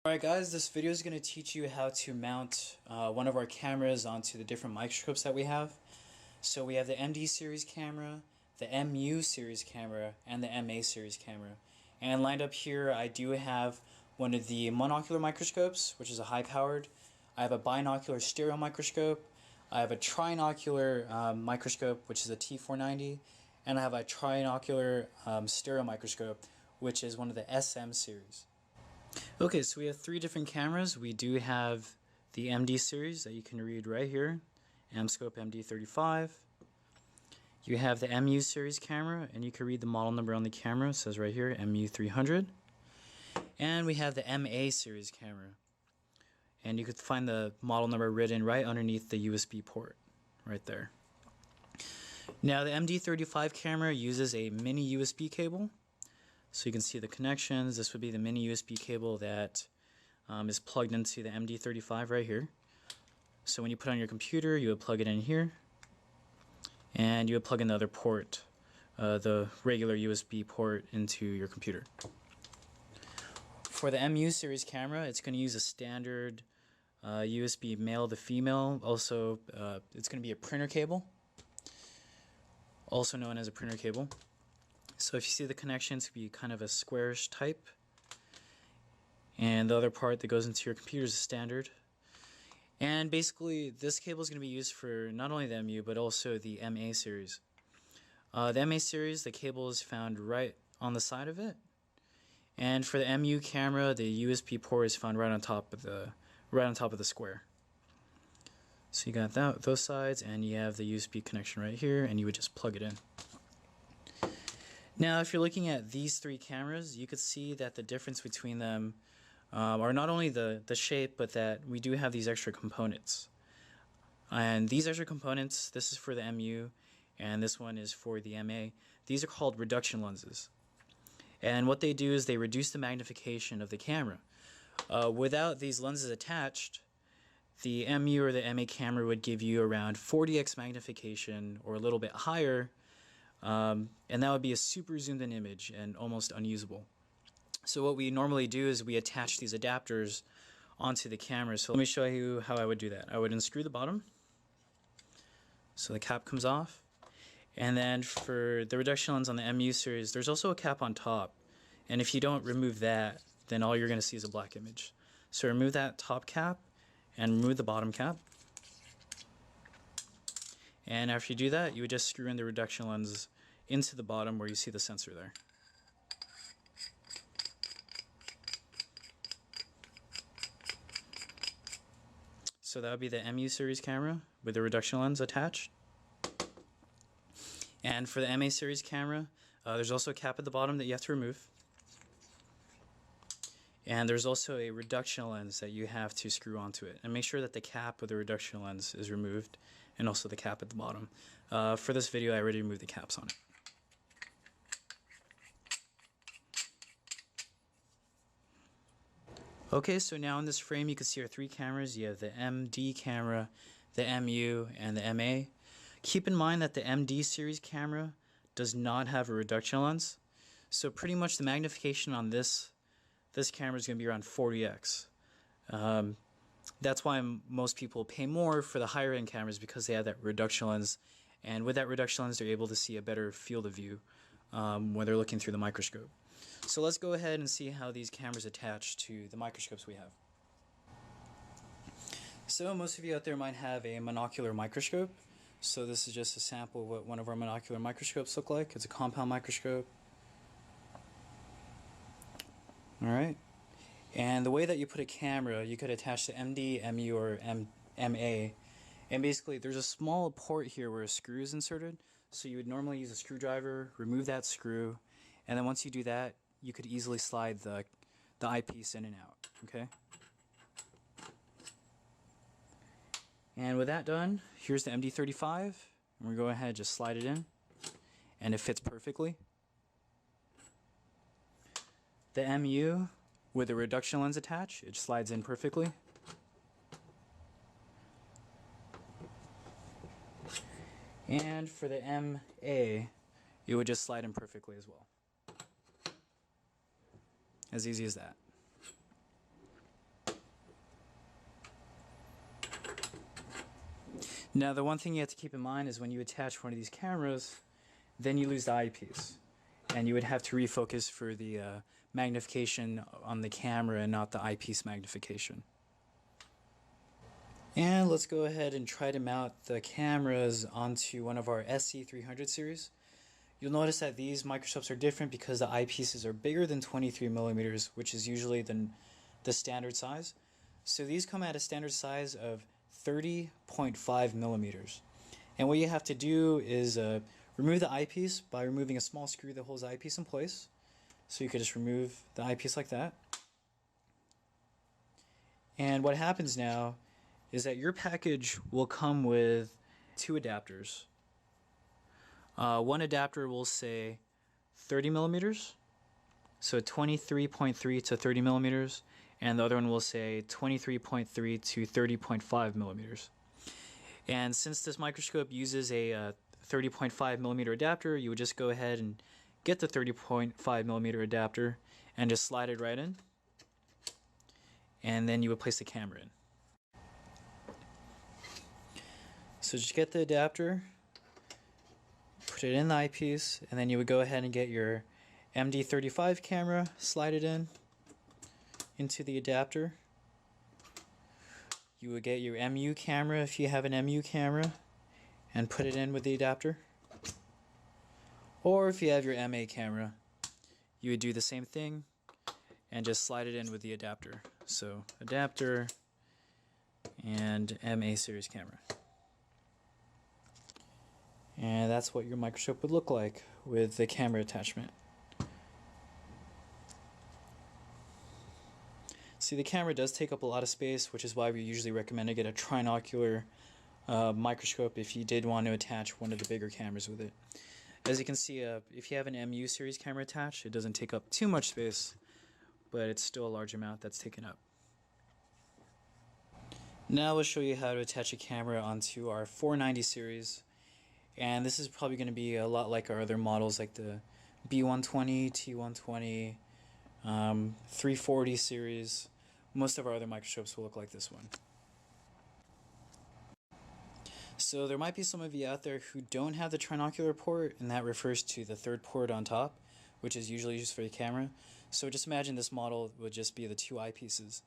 Alright guys, this video is going to teach you how to mount one of our cameras onto the different microscopes that we have. So we have the MD series camera, the MU series camera, and the MA series camera. And lined up here I do have one of the monocular microscopes, which is a high-powered. I have a binocular stereo microscope. I have a trinocular microscope, which is a T490. And I have a trinocular stereo microscope, which is one of the SM series. Okay, so we have three different cameras. We do have the MD series that you can read right here, Amscope MD35. You have the MU series camera, and you can read the model number on the camera. It says right here, MU300. And we have the MA series camera, and you could find the model number written right underneath the USB port, right there. Now the MD35 camera uses a mini USB cable. So you can see the connections. This would be the mini USB cable that is plugged into the MD35 right here. So when you put it on your computer, you would plug it in here, and you would plug in the other port, the regular USB port, into your computer. For the MU series camera, it's going to use a standard USB male to female. Also, it's going to be a printer cable, also known as a printer cable. So if you see the connections, to be kind of a squarish type, and the other part that goes into your computer is a standard. And basically this cable is going to be used for not only the MU but also the MA series. The MA series, the cable is found right on the side of it, and for the MU camera, the USB port is found right on top of the square. So you got those sides, and you have the USB connection right here, and you would just plug it in. Now, if you're looking at these three cameras, you could see that the difference between them are not only the shape, but that we do have these extra components. And these extra components, this is for the MU, and this one is for the MA. These are called reduction lenses. And what they do is they reduce the magnification of the camera. Without these lenses attached, the MU or the MA camera would give you around 40x magnification or a little bit higher. And that would be a super zoomed in image and almost unusable. So what we normally do is we attach these adapters onto the camera. So let me show you how I would do that. I would unscrew the bottom, so the cap comes off. And then for the reduction lens on the MU series, there's also a cap on top. And if you don't remove that, then all you're going to see is a black image. So remove that top cap and remove the bottom cap. And after you do that, you would just screw in the reduction lens into the bottom where you see the sensor there. So that would be the MU series camera with the reduction lens attached. And for the MA series camera, there's also a cap at the bottom that you have to remove. And there's also a reduction lens that you have to screw onto it. And make sure that the cap of the reduction lens is removed, and also the cap at the bottom. For this video, I already removed the caps on it. Okay, so now in this frame you can see our three cameras. You have the MD camera, the MU, and the MA. Keep in mind that the MD series camera does not have a reduction lens. So pretty much the magnification on this camera is going to be around 40x. That's why most people pay more for the higher end cameras, because they have that reduction lens, and with that reduction lens they're able to see a better field of view when they're looking through the microscope. So let's go ahead and see how these cameras attach to the microscopes we have. So most of you out there might have a monocular microscope. So this is just a sample of what one of our monocular microscopes look like. It's a compound microscope. Alright, and the way that you put a camera, you could attach to MD, MU, or MA, and basically there's a small port here where a screw is inserted. So you would normally use a screwdriver, remove that screw, and then once you do that, you could easily slide the eyepiece in and out. Okay. And with that done, here's the MD35, and we go ahead and just slide it in, and it fits perfectly. The MU with the reduction lens attached, it slides in perfectly. And for the MA, it would just slide in perfectly as well. As easy as that. Now the one thing you have to keep in mind is when you attach one of these cameras, then you lose the eyepiece. And you would have to refocus for the magnification on the camera and not the eyepiece magnification. And let's go ahead and try to mount the cameras onto one of our SC300 series. You'll notice that these microscopes are different because the eyepieces are bigger than 23 millimeters, which is usually the standard size. So these come at a standard size of 30.5 millimeters. And what you have to do is remove the eyepiece by removing a small screw that holds the eyepiece in place. So you could just remove the eyepiece like that. And what happens now is that your package will come with two adapters. One adapter will say 30 millimeters, so 23.3 to 30 millimeters, and the other one will say 23.3 to 30.5 millimeters. And since this microscope uses a 30.5 millimeter adapter, you would just go ahead and get the 30.5 millimeter adapter and just slide it right in, and then you would place the camera in. So just get the adapter, put it in the eyepiece, and then you would go ahead and get your MD35 camera, slide it in into the adapter. You would get your MU camera if you have an MU camera and put it in with the adapter. Or if you have your MA camera, you would do the same thing and just slide it in with the adapter. So adapter and MA series camera. And that's what your microscope would look like with the camera attachment. See, the camera does take up a lot of space, which is why we usually recommend to get a trinocular microscope if you did want to attach one of the bigger cameras with it. As you can see, if you have an MU series camera attached, it doesn't take up too much space, but it's still a large amount that's taken up. Now we'll show you how to attach a camera onto our 490 series. And this is probably going to be a lot like our other models, like the B120, T120, 340 series. Most of our other microscopes will look like this one. So there might be some of you out there who don't have the trinocular port, and that refers to the third port on top, which is usually used for the camera. So just imagine this model would just be the two eyepieces.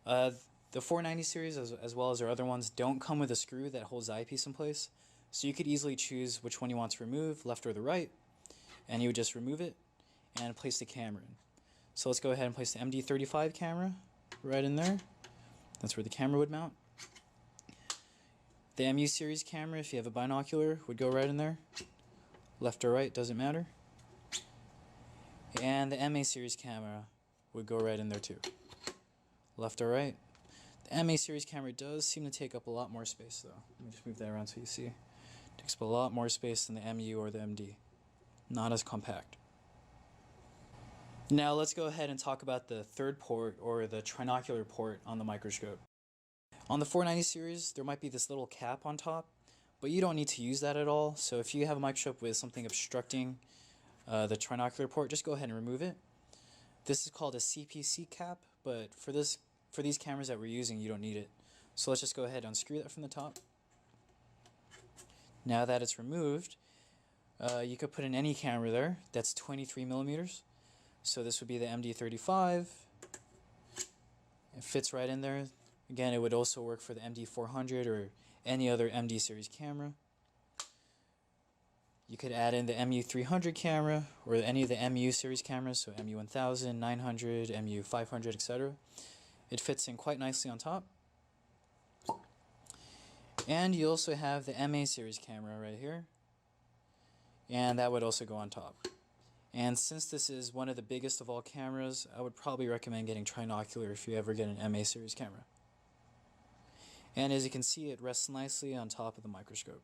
The 490 series, as well as our other ones, don't come with a screw that holds the eyepiece in place. So you could easily choose which one you want to remove, left or the right, and you would just remove it and place the camera in. So let's go ahead and place the MD35 camera right in there. That's where the camera would mount. The MU series camera, if you have a binocular, would go right in there. Left or right, doesn't matter. And the MA series camera would go right in there too. Left or right. The MA series camera does seem to take up a lot more space though. Let me just move that around so you see. It takes up a lot more space than the MU or the MD. Not as compact. Now let's go ahead and talk about the third port, or the trinocular port, on the microscope. On the 490 series, there might be this little cap on top, but you don't need to use that at all. So if you have a microscope with something obstructing the trinocular port, just go ahead and remove it. This is called a CPC cap, but for these cameras that we're using, you don't need it. So let's just go ahead and unscrew that from the top. Now that it's removed, you could put in any camera there that's 23 millimeters. So this would be the MD35. It fits right in there. Again, it would also work for the MD400 or any other MD series camera. You could add in the MU300 camera or any of the MU series cameras, so MU1000, 900, MU500, etc. It fits in quite nicely on top. And you also have the MA series camera right here, and that would also go on top. And since this is one of the biggest of all cameras, I would probably recommend getting trinocular if you ever get an MA series camera. And as you can see, it rests nicely on top of the microscope.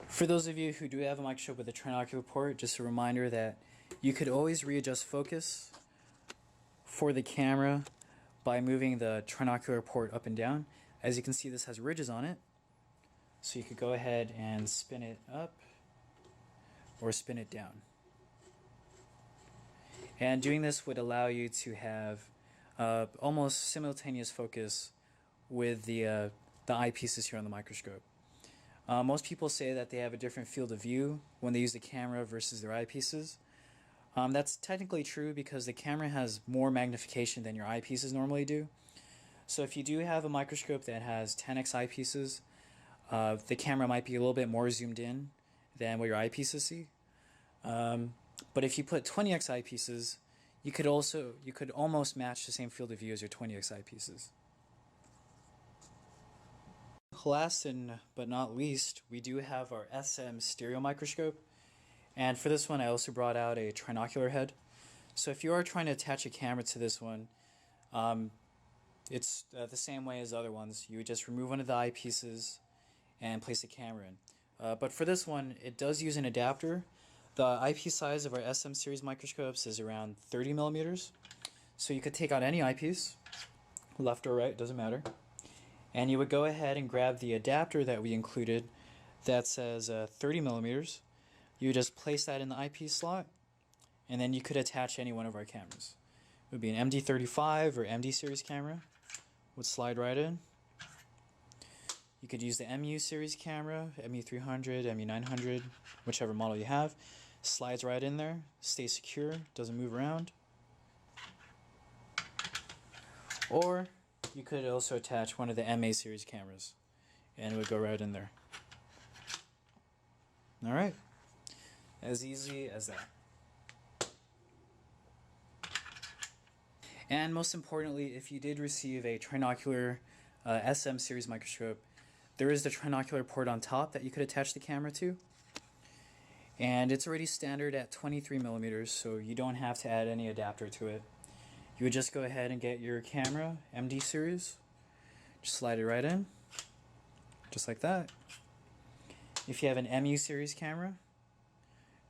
For those of you who do have a microscope with a trinocular port, just a reminder that you could always readjust focus for the camera by moving the trinocular port up and down. As you can see, this has ridges on it. So you could go ahead and spin it up or spin it down. And doing this would allow you to have almost simultaneous focus with the eyepieces here on the microscope. Most people say that they have a different field of view when they use the camera versus their eyepieces. That's technically true because the camera has more magnification than your eyepieces normally do. So if you do have a microscope that has 10x eyepieces, the camera might be a little bit more zoomed in than what your eyepieces see. But if you put 20x eyepieces, you could almost match the same field of view as your 20x eyepieces. Last but not least, we do have our SM stereo microscope. And for this one, I also brought out a trinocular head. So if you are trying to attach a camera to this one, it's the same way as the other ones. You would just remove one of the eyepieces and place the camera in. But for this one, it does use an adapter. The eyepiece size of our SM series microscopes is around 30 millimeters. So you could take out any eyepiece, left or right, doesn't matter. And you would go ahead and grab the adapter that we included that says 30 millimeters. You would just place that in the eyepiece slot, and then you could attach any one of our cameras. It would be an MD35 or MD series camera. Would slide right in. You could use the MU series camera, MU300, MU900, whichever model you have. Slides right in there, stays secure, doesn't move around. Or you could also attach one of the MA series cameras, and it would go right in there. Alright, as easy as that. And most importantly, if you did receive a trinocular SM series microscope, there is the trinocular port on top that you could attach the camera to. And it's already standard at 23 millimeters, so you don't have to add any adapter to it. You would just go ahead and get your camera, MD series, just slide it right in, just like that. If you have an MU series camera,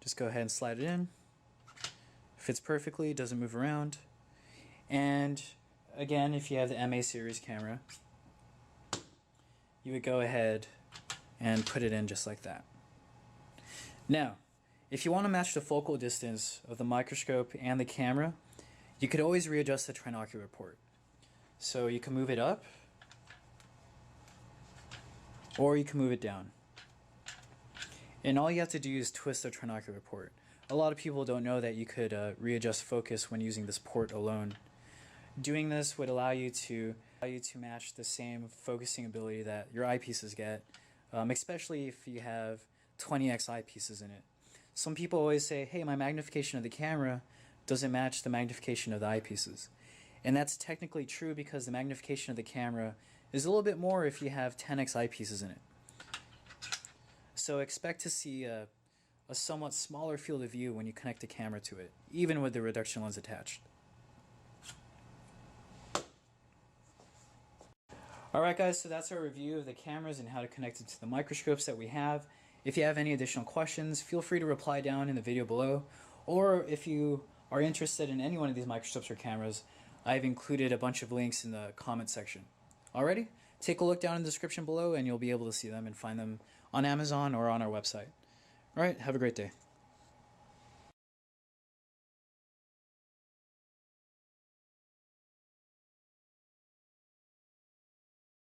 just go ahead and slide it in. Fits perfectly, doesn't move around. And again, if you have the MA series camera, you would go ahead and put it in just like that. Now, if you want to match the focal distance of the microscope and the camera, you could always readjust the trinocular port. So you can move it up, or you can move it down. And all you have to do is twist the trinocular port. A lot of people don't know that you could readjust focus when using this port alone. Doing this would allow you to match the same focusing ability that your eyepieces get, especially if you have 20x eyepieces in it. Some people always say, hey, my magnification of the camera doesn't match the magnification of the eyepieces. And that's technically true because the magnification of the camera is a little bit more if you have 10x eyepieces in it. So expect to see a somewhat smaller field of view when you connect the camera to it, even with the reduction lens attached. Alright guys, so that's our review of the cameras and how to connect it to the microscopes that we have. If you have any additional questions, feel free to reply down in the video below, or if you are interested in any one of these microscopes or cameras, I've included a bunch of links in the comment section. Alrighty, take a look down in the description below and you'll be able to see them and find them on Amazon or on our website. Alright, have a great day.